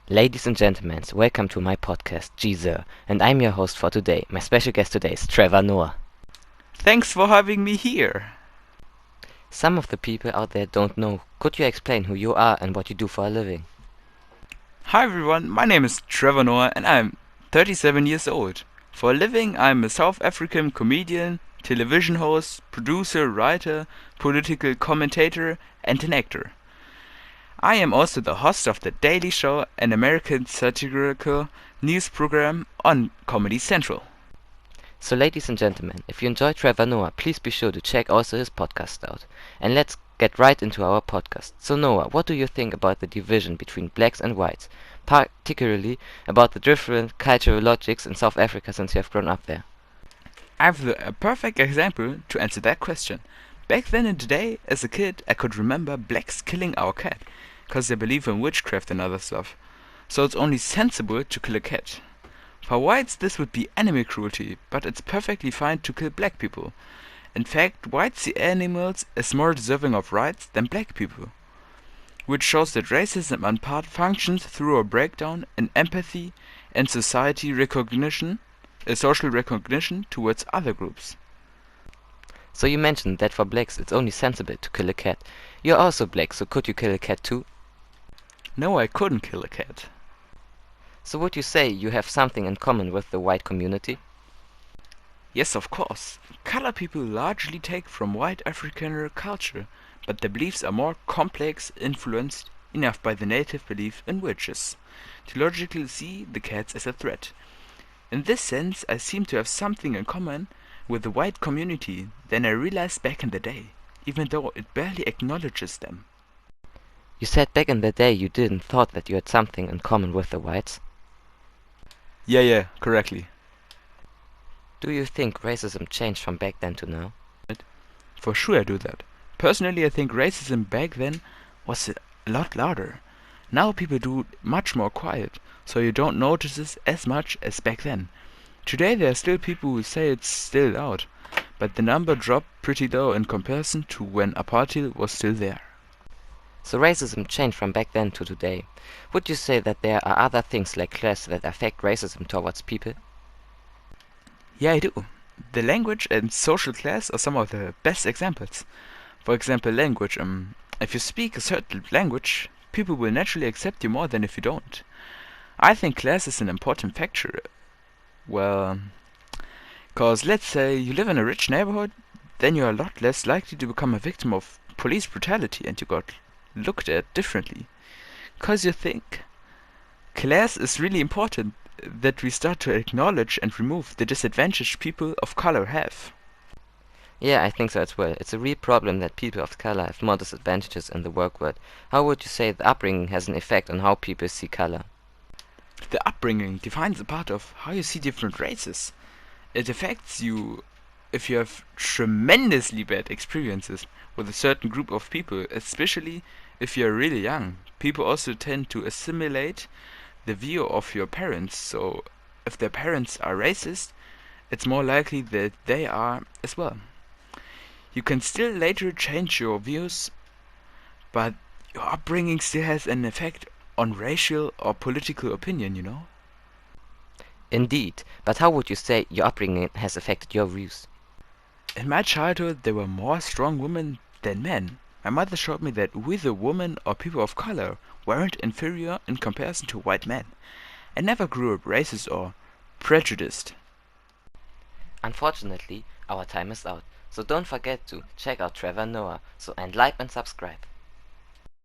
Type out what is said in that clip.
Ladies and gentlemen, welcome to my podcast, Geezer, and I'm your host for today. My special guest today is Trevor Noah. Thanks for having me here. Some of the people out there don't know. Could you explain who you are and what you do for a living? Hi everyone, my name is Trevor Noah and I'm 37 years old. For a living, I'm a South African comedian, television host, producer, writer, political commentator, and an actor. I am also the host of The Daily Show, an American satirical news program on Comedy Central. So, ladies and gentlemen, if you enjoy Trevor Noah, please be sure to check also his podcast out. And let's get right into our podcast. So, Noah, what do you think about the division between blacks and whites, particularly about the different cultural logics in South Africa since you have grown up there? I have a perfect example to answer that question. Back then in the day, as a kid, I could remember blacks killing our cat, cause they believe in witchcraft and other stuff. So it's only sensible to kill a cat. For whites, this would be animal cruelty, but it's perfectly fine to kill black people. In fact, whites see animals as more deserving of rights than black people, which shows that racism in part functions through a breakdown in empathy and social recognition towards other groups. So, you mentioned that for blacks it's only sensible to kill a cat. You're also black, so could you kill a cat too? No, I couldn't kill a cat. So, would you say you have something in common with the white community? Yes, of course. Color people largely take from white Afrikaner culture, but their beliefs are more complex, influenced enough by the native belief in witches to logically see the cats as a threat. In this sense, I seem to have something in common with the white community than I realized back in the day, even though it barely acknowledges them. You said back in the day you didn't thought that you had something in common with the whites. Yeah, correctly. Do you think racism changed from back then to now? For sure I do that. Personally, I think racism back then was a lot louder. Now people do it much more quiet, so you don't notice it as much as back then. Today there are still people who say it's still loud, but the number dropped pretty low in comparison to when apartheid was still there. So racism changed from back then to today. Would you say that there are other things like class that affect racism towards people? Yeah, I do. The language and social class are some of the best examples. For example, language. If you speak a certain language, people will naturally accept you more than if you don't. I think class is an important factor. Well, cause let's say you live in a rich neighborhood, then you're a lot less likely to become a victim of police brutality and you got looked at differently. Cause you think class is really important, that we start to acknowledge and remove the disadvantage people of color have. Yeah, I think so as well. It's a real problem that people of color have more disadvantages in the work world. How would you say the upbringing has an effect on how people see color? The upbringing defines a part of how you see different races. It affects you if you have tremendously bad experiences with a certain group of people, especially if you're really young. People also tend to assimilate the view of your parents, so if their parents are racist, it's more likely that they are as well. You can still later change your views, but your upbringing still has an effect on racial or political opinion. Indeed, but how would you say your upbringing has affected your views? In my childhood, there were more strong women than men. My mother showed me that we, the women or people of color, weren't inferior in comparison to white men. I never grew up racist or prejudiced. Unfortunately, our time is out. So don't forget to check out Trevor Noah and like and subscribe.